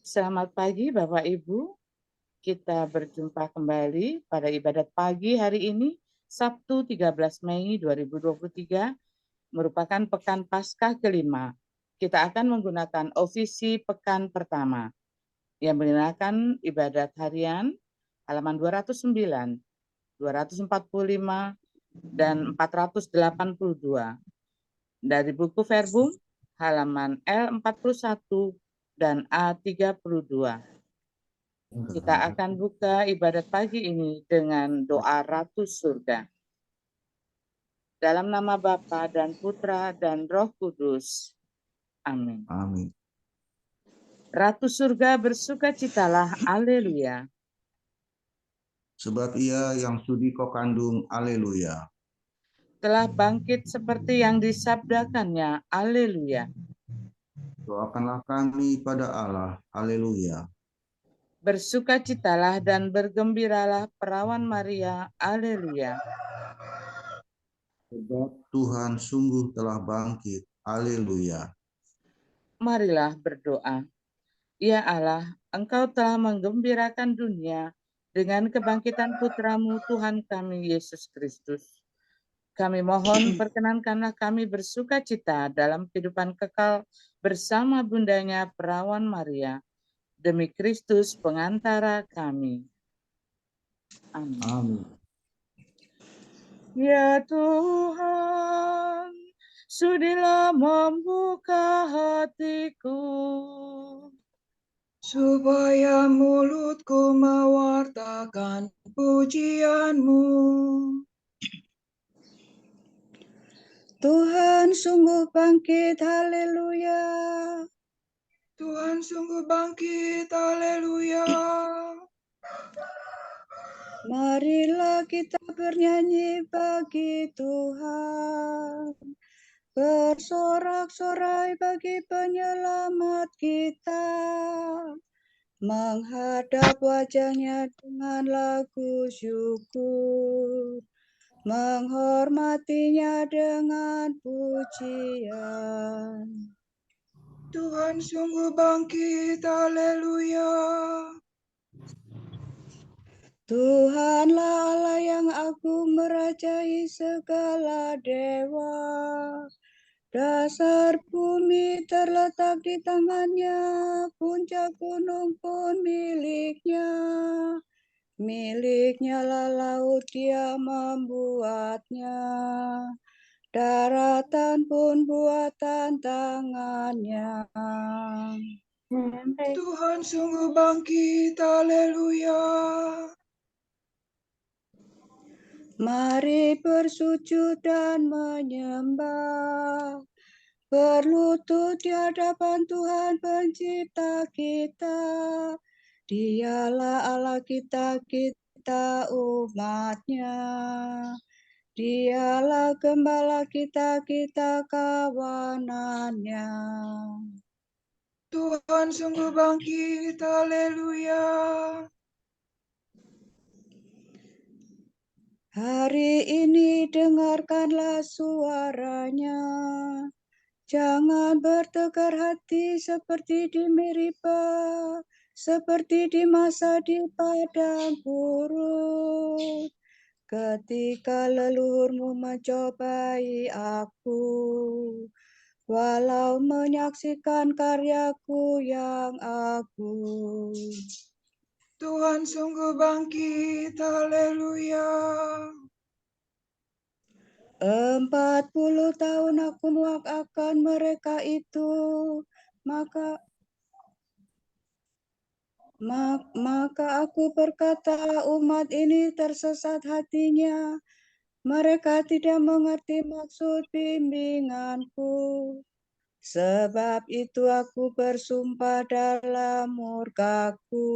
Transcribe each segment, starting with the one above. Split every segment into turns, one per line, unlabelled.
Selamat pagi Bapak Ibu, kita berjumpa kembali pada ibadat pagi hari ini, Sabtu 13 Mei 2023, merupakan Pekan Paskah kelima. Kita akan menggunakan ofisi pekan pertama, yang menggunakan ibadat harian halaman 209, 245, dan 482. Dari buku Verbum, halaman L41 dan A32. Kita akan buka ibadat pagi ini dengan doa Ratu Surga. Dalam nama Bapa dan Putra dan Roh Kudus. Amin.
Amin.
Ratu Surga bersukacitalah, haleluya.
Sebab ia yang sudi kau kandung, haleluya.
Telah bangkit seperti yang disabdakannya, haleluya.
Doakanlah kami pada Allah, haleluya.
Bersukacitalah dan bergembiralah perawan Maria, haleluya.
Sebab Tuhan sungguh telah bangkit, haleluya.
Marilah berdoa. Ya Allah, Engkau telah menggembirakan dunia dengan kebangkitan Putramu Tuhan kami Yesus Kristus. Kami mohon perkenankanlah kami bersuka cita dalam kehidupan kekal bersama bundanya perawan Maria, demi Kristus pengantara kami. Amin.
Amin.
Ya Tuhan, sudilah membuka hatiku,
supaya mulutku mewartakan pujian-Mu. Tuhan sungguh bangkit, haleluya. Tuhan sungguh bangkit, haleluya. Marilah kita bernyanyi bagi Tuhan, bersorak-sorai bagi penyelamat kita, menghadap wajahnya dengan lagu syukur, menghormatinya dengan pujian. Tuhan sungguh bangkit, haleluya. Tuhanlah Allah yang agung, merajai segala dewa. Dasar bumi terletak di tangannya, puncak gunung pun miliknya. Miliknya lah laut, dia membuatnya. Daratan pun buatan tangannya. Tuhan sungguh bangkit, haleluya. Mari bersujud dan menyembah, berlutut di hadapan Tuhan pencipta kita. Dialah Allah kita, kita umatnya. Dialah gembala kita, kita kawanannya. Tuhan sungguh bangkit, haleluya. Hari ini dengarkanlah suaranya. Jangan bertegar hati seperti di Meriba, seperti di masa di padang gurun. Ketika leluhurmu mencobai aku, walau menyaksikan karyaku yang agung. Tuhan sungguh bangkit, haleluya. 40 tahun aku mendoakan mereka itu, maka aku berkata, umat ini tersesat hatinya, mereka tidak mengerti maksud bimbinganku. Sebab itu aku bersumpah dalam murkaku,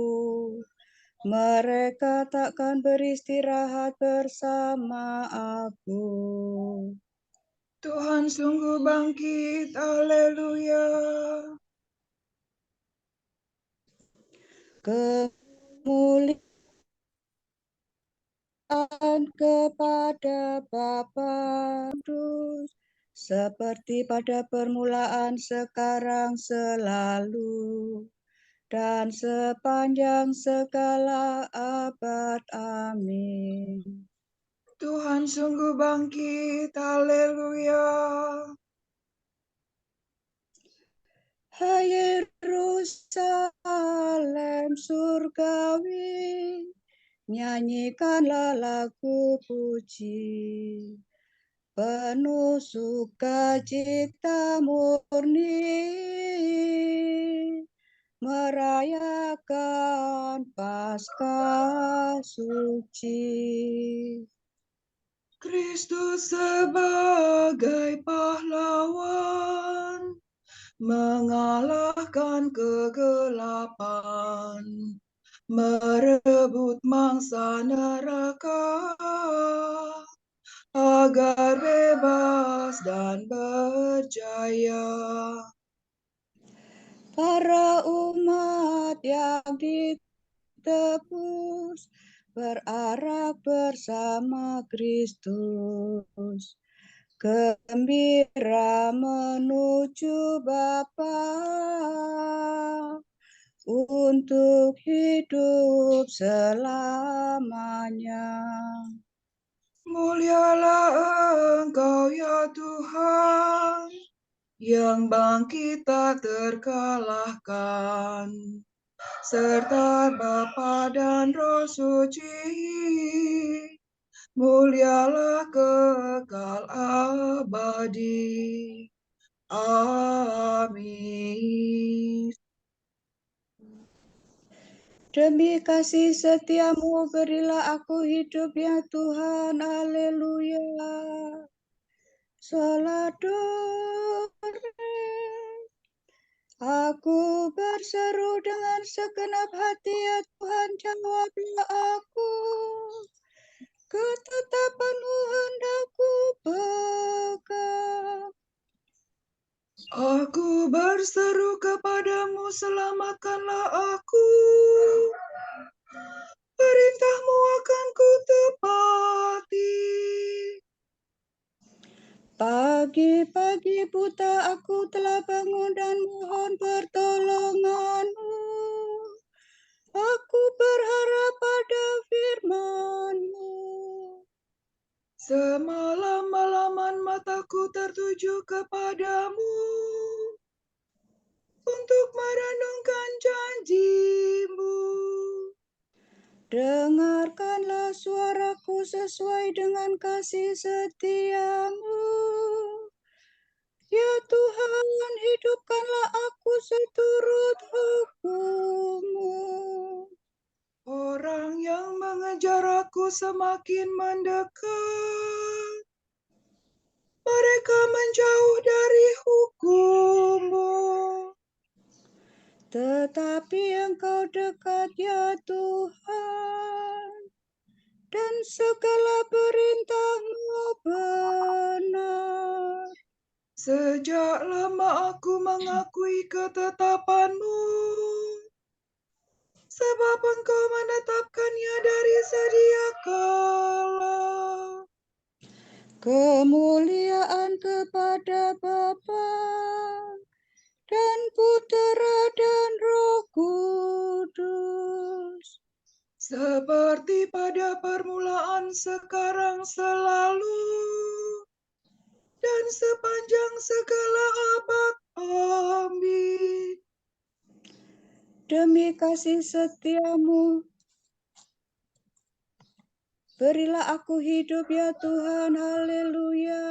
mereka takkan beristirahat bersama aku. Tuhan sungguh bangkit, haleluya. Kemuliaan kepada Bapa Kudus, seperti pada permulaan, sekarang, selalu, dan sepanjang segala abad. Amin.
Tuhan sungguh bangkit, haleluya.
Hai Yerusalem surgawi, nyanyikanlah lagu puji. Penuh sukacita murni, merayakan Paskah suci.
Kristus sebagai pahlawan, mengalahkan kegelapan, merebut mangsa neraka, agar bebas dan berjaya.
Para umat yang ditebus berarak bersama Kristus, gembira menuju Bapa untuk hidup selamanya.
Mulialah Engkau ya Tuhan, yang bangkit tak terkalahkan, serta Bapa dan Roh Suci, mulialah kekal abadi. Amin.
Demi kasih setiamu berilah aku hidup ya Tuhan. Haleluya. Soladore. Aku berseru dengan segenap hati ya Tuhan, jawablah aku. Ketetapanmu hendak ku pegang.
Aku berseru kepadamu, selamatkanlah aku. Perintahmu akan ku tepati.
Pagi-pagi buta aku telah bangun dan mohon pertolonganmu. Aku berharap pada firman-Mu.
Semalam-malaman mataku tertuju kepadamu untuk merenungkan janji-Mu.
Dengarkanlah suaraku sesuai dengan kasih setiamu. Ya Tuhan, hidupkanlah aku seturut hukum-Mu.
Orang yang mengejar aku semakin mendekat. Mereka menjauh dari hukum-Mu.
Tetapi Engkau dekat ya Tuhan, dan segala perintah-Mu benar.
Sejak lama aku mengakui ketetapan-Mu, sebab Engkau menetapkannya dari sedia kala.
Kemuliaan kepada Bapa dan Putera dan Roh Kudus.
Seperti pada permulaan, sekarang, selalu, dan sepanjang segala abad. Amin.
Demi kasih setiamu, berilah aku hidup ya Tuhan. Haleluya.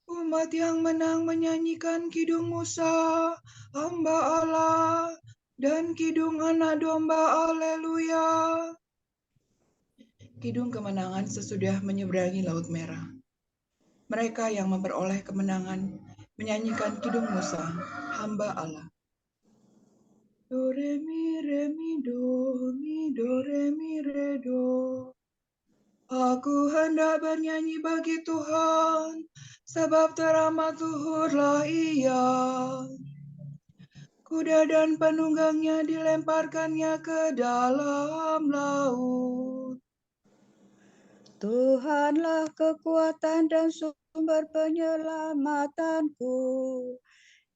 Umat yang menang menyanyikan kidung Musa, hamba Allah, dan kidung anak domba. Haleluya. Kidung kemenangan sesudah menyeberangi Laut Merah. Mereka yang memperoleh kemenangan menyanyikan kidung Musa, hamba Allah. Do re mi do mi do re mi re do. Aku hendak bernyanyi bagi Tuhan, sebab teramat luhurlah Ia. Kuda dan penunggangnya dilemparkannya ke dalam laut.
Tuhanlah kekuatan dan sumber penyelamatanku.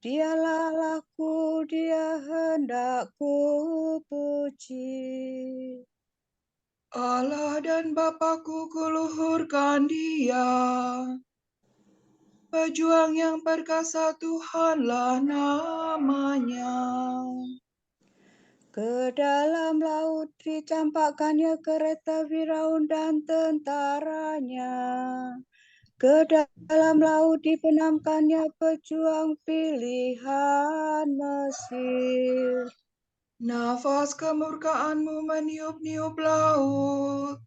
Dialah Allahku, Dia hendak ku puji.
Allah dan Bapakku, kuluhurkan Dia. Pejuang yang perkasa, Tuhanlah namanya.
Ke dalam laut dicampakkannya kereta Firaun dan tentaranya. Ke dalam laut dibenamkannya pejuang pilihan Mesir.
Nafas kemurkaanmu meniup-niup laut,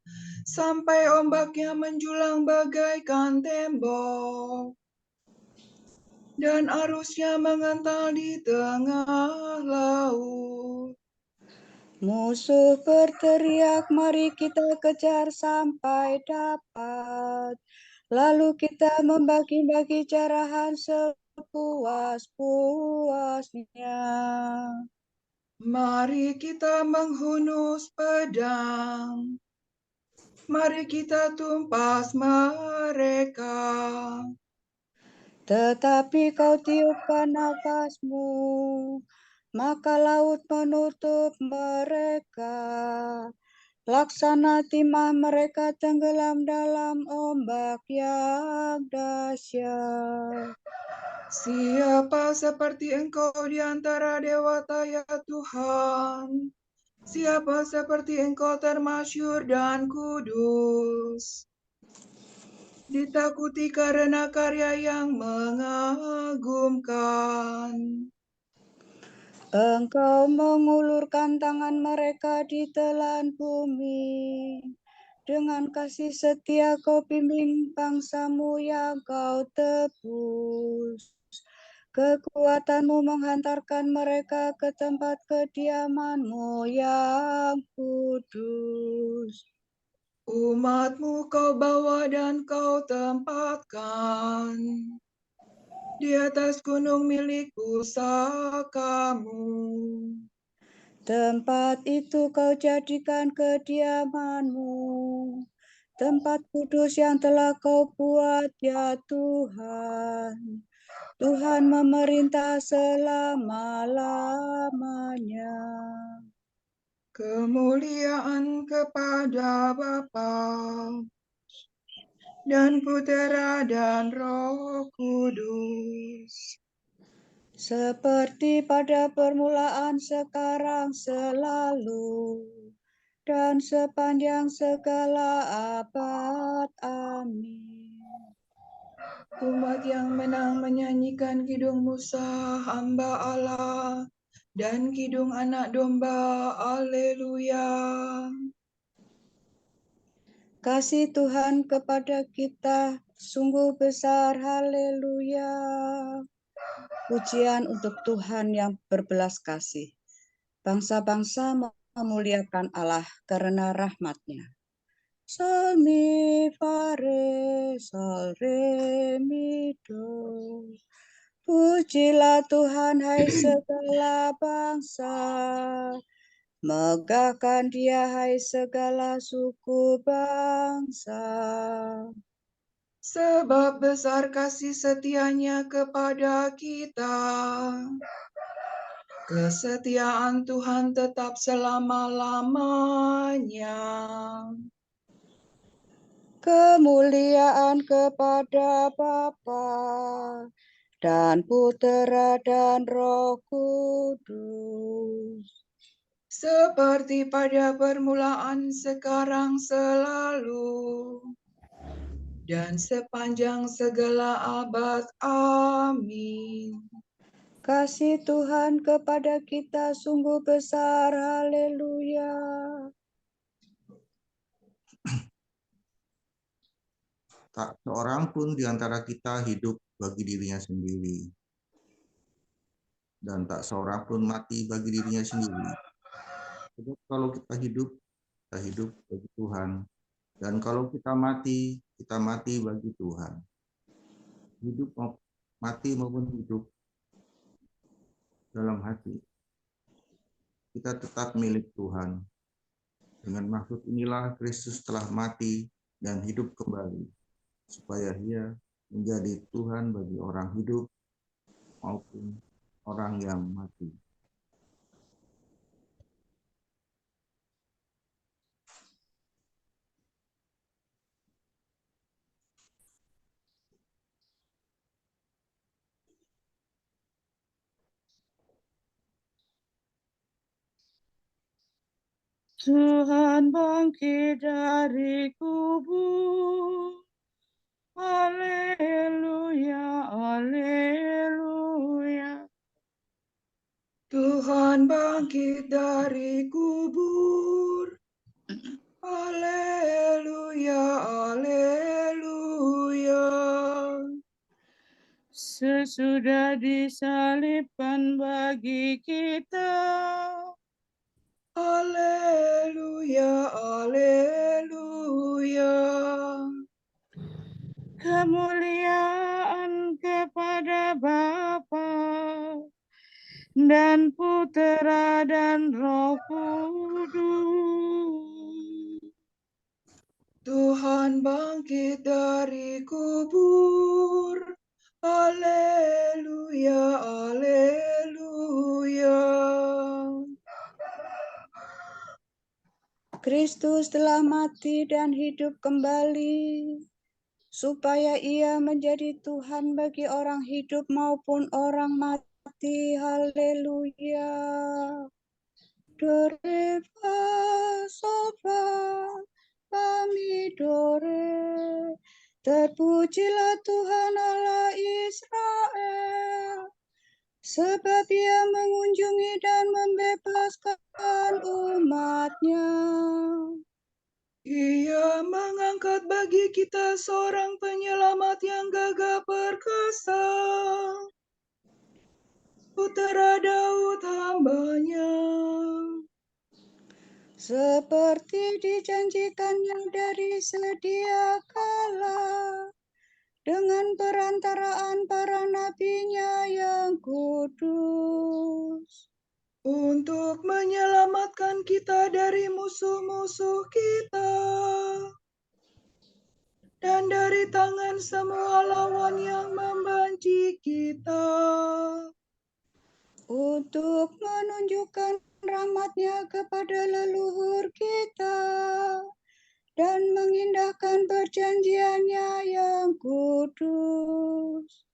sampai ombaknya menjulang bagaikan tembok, dan arusnya mengental di tengah laut.
Musuh berteriak, mari kita kejar sampai dapat. Lalu kita membagi-bagi jarahan sepuas-puasnya.
Mari kita menghunus pedang, mari kita tumpas mereka.
Tetapi kau tiupkan nafasmu, maka laut menutup mereka. Laksana timah mereka tenggelam dalam ombak yang dahsyat.
Siapa seperti Engkau di antara dewata, ya Tuhan? Siapa seperti Engkau termasyhur dan kudus, ditakuti karena karya yang mengagumkan.
Engkau mengulurkan tangan mereka di telan bumi. Dengan kasih setia kau bimbing bangsamu yang kau tebus. Kekuatanmu menghantarkan mereka ke tempat kediamanmu yang kudus.
Umatmu kau bawa dan kau tempatkan di atas gunung milik pusakamu.
Tempat itu kau jadikan kediamanmu, tempat kudus yang telah kau buat, ya Tuhan. Tuhan memerintah selama-lamanya.
Kemuliaan kepada Bapa dan Putera dan Roh Kudus,
Seperti pada permulaan, sekarang, selalu, dan sepanjang segala abad. Amin.
umat yang menang menyanyikan kidung Musa, hamba Allah, dan kidung anak domba. Haleluya.
Kasih Tuhan kepada kita sungguh besar. Haleluya. Pujian untuk Tuhan yang berbelas kasih. Bangsa-bangsa memuliakan Allah karena rahmat-Nya. Sol mi fa re, sol re mi do. Pujilah Tuhan hai segala bangsa. Megahkan Dia hai segala suku bangsa.
Sebab besar kasih setia-Nya kepada kita. Kesetiaan Tuhan tetap selama-lamanya.
Kemuliaan kepada Bapa dan Putera dan Roh Kudus.
Seperti pada permulaan, sekarang, selalu, dan sepanjang segala abad. Amin.
Kasih Tuhan kepada kita sungguh besar. Haleluya.
Tak seorang pun di antara kita hidup bagi dirinya sendiri, dan tak seorang pun mati bagi dirinya sendiri. Sebab kalau kita hidup bagi Tuhan. Dan kalau kita mati bagi Tuhan. Hidup mati maupun hidup dalam hati, kita tetap milik Tuhan. Dengan maksud inilah Kristus telah mati dan hidup kembali, supaya Dia menjadi Tuhan bagi orang hidup maupun orang yang mati.
Tuhan bangkit dari kubur. Haleluya, haleluya.
Tuhan bangkit dari kubur. Haleluya, haleluya.
Sesudah disalibkan bagi kita.
Haleluya, haleluya.
Kemuliaan kepada Bapa dan Putera dan Roh Kudus.
Tuhan bangkit dari kubur. Haleluya, haleluya.
Kristus telah mati dan hidup kembali, supaya ia menjadi Tuhan bagi orang hidup maupun orang mati. Haleluya. Dore fa sol fa fa mi dore. Terpujilah Tuhan Allah Israel, sebab ia mengunjungi dan membebaskan umat-Nya.
Ia mengangkat bagi kita seorang penyelamat yang gagah perkasa, Putera Daud hamba-Nya.
Seperti dijanjikannya dari sedia kala, dengan perantaraan para nabi-Nya yang kudus,
Untuk menyelamatkan kita dari musuh-musuh kita dan dari tangan semua lawan yang membenci kita,
untuk menunjukkan rahmat-Nya kepada leluhur kita dan mengindahkan perjanjian-Nya yang kudus.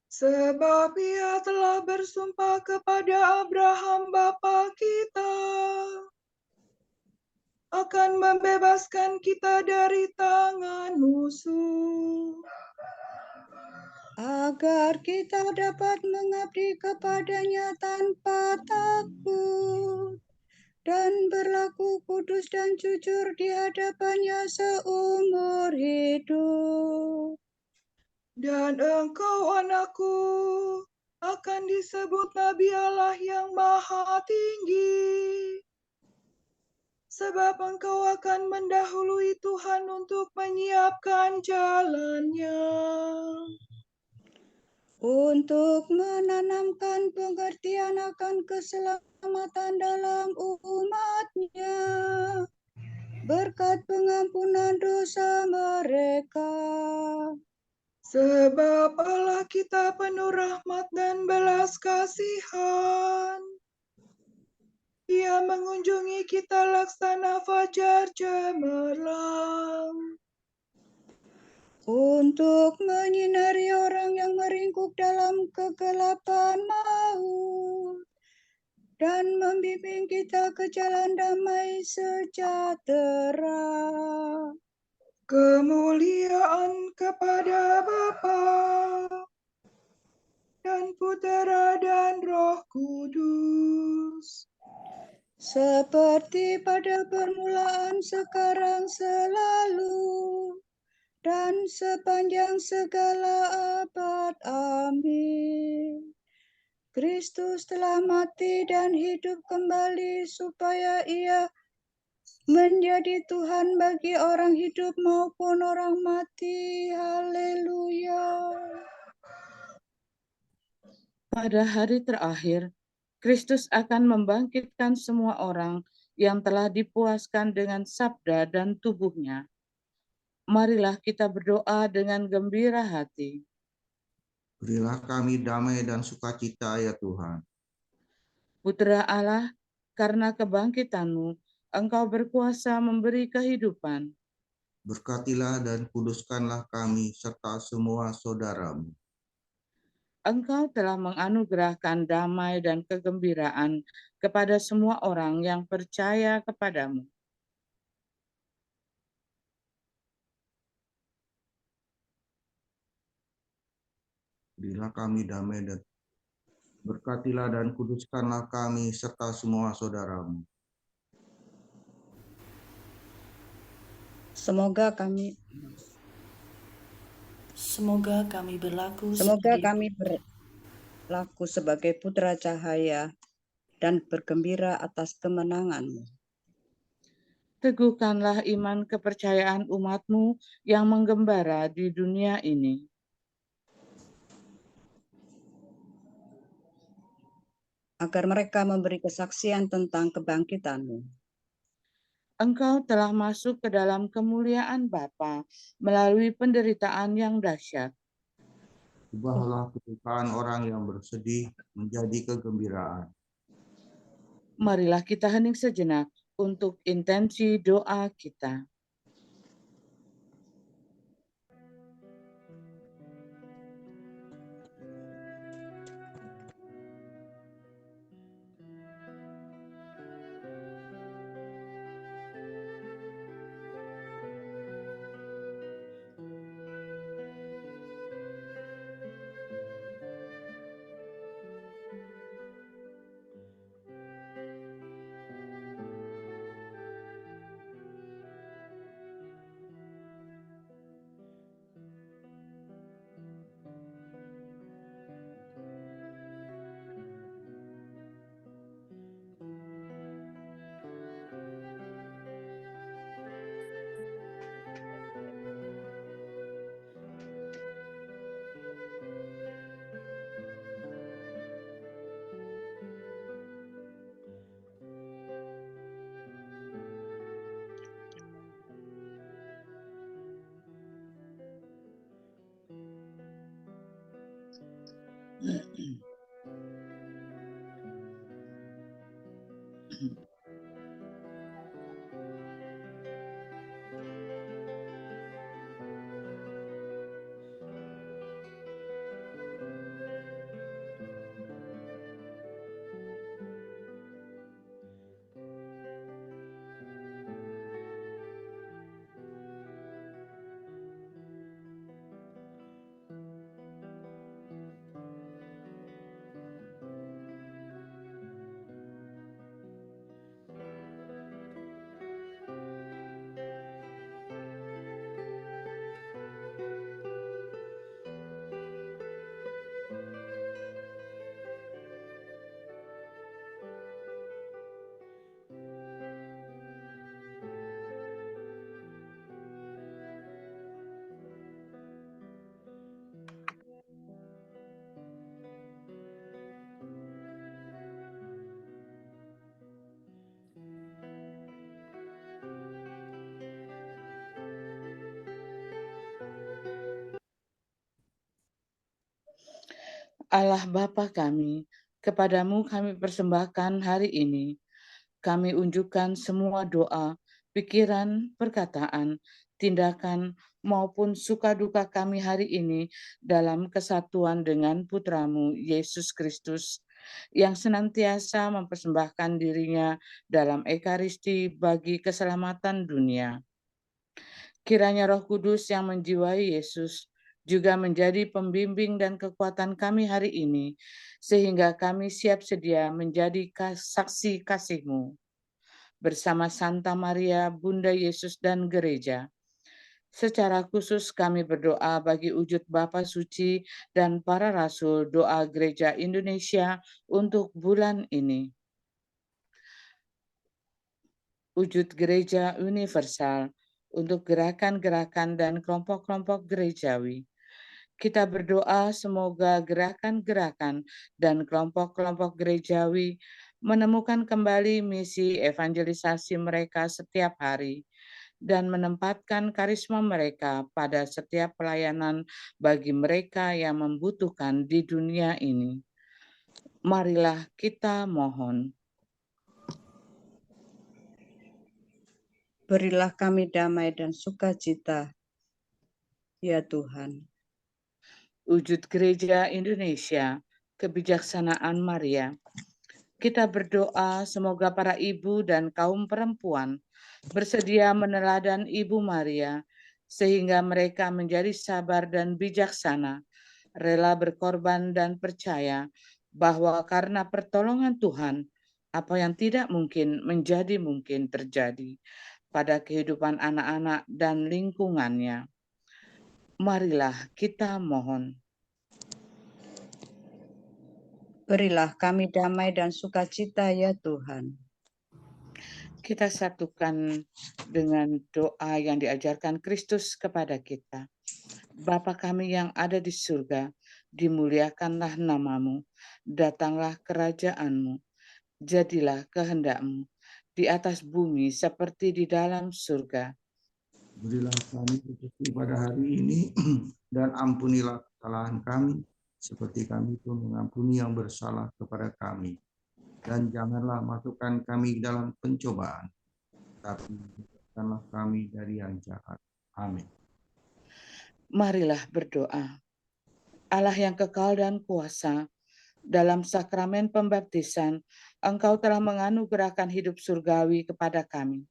sebab Ia telah bersumpah kepada Abraham bapa kita akan membebaskan kita dari tangan musuh,
agar kita dapat mengabdi kepada-Nya tanpa takut dan berlaku kudus dan jujur di hadapan-Nya seumur hidup.
dan engkau anakku akan disebut Nabi Allah yang Maha Tinggi, sebab engkau akan mendahului Tuhan untuk menyiapkan jalan-Nya,
Untuk menanamkan pengertian akan keselamatan dalam umat-Nya, berkat pengampunan dosa mereka.
sebab Allah kita penuh rahmat dan belas kasihan. Ia mengunjungi kita laksana fajar cemerlang,
Untuk menyinari orang yang meringkuk dalam kegelapan maut, dan membimbing kita ke jalan damai sejahtera.
kemuliaan kepada Bapa dan Putera dan Roh Kudus,
Seperti pada permulaan, sekarang, selalu, dan sepanjang segala abad. Amin. Kristus telah mati dan hidup kembali, supaya ia menjadi Tuhan bagi orang hidup maupun orang mati. Haleluya.
Pada hari terakhir, Kristus akan membangkitkan semua orang yang telah dipuaskan dengan sabda dan tubuhnya. Marilah kita berdoa dengan gembira hati.
Berilah kami damai dan sukacita ya Tuhan.
Putra Allah, karena kebangkitan-Mu, Engkau berkuasa memberi kehidupan.
Berkatilah dan kuduskanlah kami serta semua saudaramu.
Engkau telah menganugerahkan damai dan kegembiraan kepada semua orang yang percaya kepadamu.
Berilah kami damai dan berkatilah dan kuduskanlah kami serta semua saudaramu.
Semoga kami berlaku sebagai putra cahaya dan bergembira atas kemenangan-Mu.
Teguhkanlah iman kepercayaan umat-Mu yang menggembara di dunia ini.
Agar mereka memberi kesaksian tentang kebangkitan-Mu.
Engkau telah masuk ke dalam kemuliaan Bapa melalui penderitaan yang dahsyat.
Ubahlah kedukaan orang yang bersedih menjadi kegembiraan.
Marilah kita hening sejenak untuk intensi doa kita. Allah Bapa kami, kepadamu kami persembahkan hari ini. Kami unjukkan semua doa, pikiran, perkataan, tindakan, maupun suka duka kami hari ini dalam kesatuan dengan Putramu, Yesus Kristus, yang senantiasa mempersembahkan dirinya dalam Ekaristi bagi keselamatan dunia. Kiranya Roh Kudus yang menjiwai Yesus juga menjadi pembimbing dan kekuatan kami hari ini, sehingga kami siap sedia menjadi saksi kasih-Mu. Bersama Santa Maria, Bunda Yesus dan Gereja. Secara khusus kami berdoa bagi wujud Bapa Suci dan para Rasul doa Gereja Indonesia untuk bulan ini. Wujud Gereja Universal untuk gerakan-gerakan dan kelompok-kelompok gerejawi. Kita berdoa semoga gerakan-gerakan dan kelompok-kelompok gerejawi menemukan kembali misi evangelisasi mereka setiap hari dan menempatkan karisma mereka pada setiap pelayanan bagi mereka yang membutuhkan di dunia ini. Marilah kita mohon.
Berilah kami damai dan sukacita, ya Tuhan.
Wujud Gereja Indonesia, kebijaksanaan Maria. Kita berdoa semoga para ibu dan kaum perempuan bersedia meneladan Ibu Maria, sehingga mereka menjadi sabar dan bijaksana, rela berkorban dan percaya bahwa karena pertolongan Tuhan, apa yang tidak mungkin menjadi mungkin terjadi pada kehidupan anak-anak dan lingkungannya. Marilah kita mohon.
Berilah kami damai dan sukacita, ya Tuhan.
Kita satukan dengan doa yang diajarkan Kristus kepada kita. Bapa kami yang ada di surga, dimuliakanlah namamu, datanglah kerajaanmu, jadilah kehendak-mu di atas bumi seperti di dalam surga.
Berilah kami rezeki pada hari ini, dan ampunilah kesalahan kami, seperti kami pun mengampuni yang bersalah kepada kami. Dan janganlah masukkan kami dalam pencobaan, tapi bebaskanlah kami dari yang jahat. Amin.
Marilah berdoa. Allah yang kekal dan kuasa, dalam sakramen pembaptisan, Engkau telah menganugerahkan hidup surgawi kepada kami,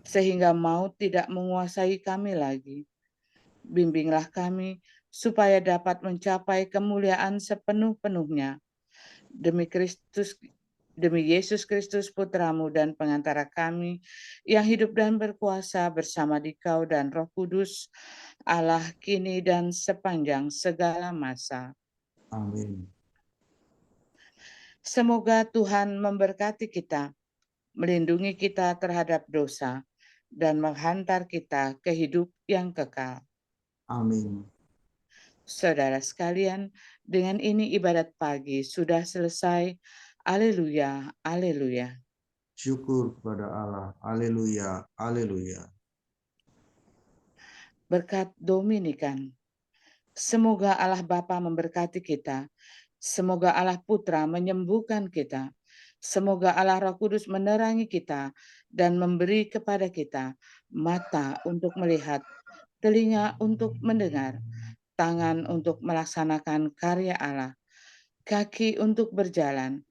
sehingga maut tidak menguasai kami lagi. Bimbinglah kami supaya dapat mencapai kemuliaan sepenuh-penuhnya. Demi Yesus Kristus Putramu dan pengantara kami, yang hidup dan berkuasa bersama Dikau dan Roh Kudus, Allah kini dan sepanjang segala masa.
Amin.
Semoga Tuhan memberkati kita, melindungi kita terhadap dosa, dan menghantar kita ke hidup yang kekal.
Amin.
Saudara sekalian, dengan ini ibadat pagi sudah selesai. Haleluya, haleluya.
Syukur kepada Allah. Haleluya, haleluya.
Berkat Dominikan. Semoga Allah Bapa memberkati kita. Semoga Allah Putra menyembuhkan kita. Semoga Allah Roh Kudus menerangi kita dan memberi kepada kita mata untuk melihat, telinga untuk mendengar, tangan untuk melaksanakan karya Allah, kaki untuk berjalan,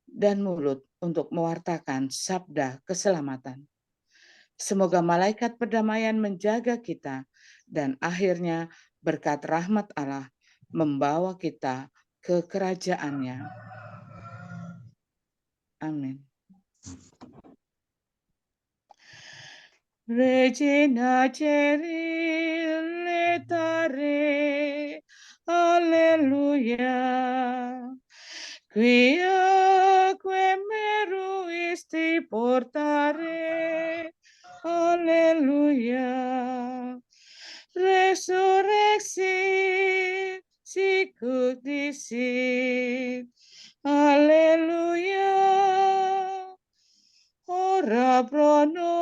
dan mulut untuk mewartakan sabda keselamatan. Semoga malaikat perdamaian menjaga kita, dan akhirnya berkat rahmat Allah membawa kita ke kerajaannya. Amin. Regina Ceri letare, alleluia. Quiaque meruisti portare, alleluia. Resurrexi sicut dicit, alleluia. Ora pro nobis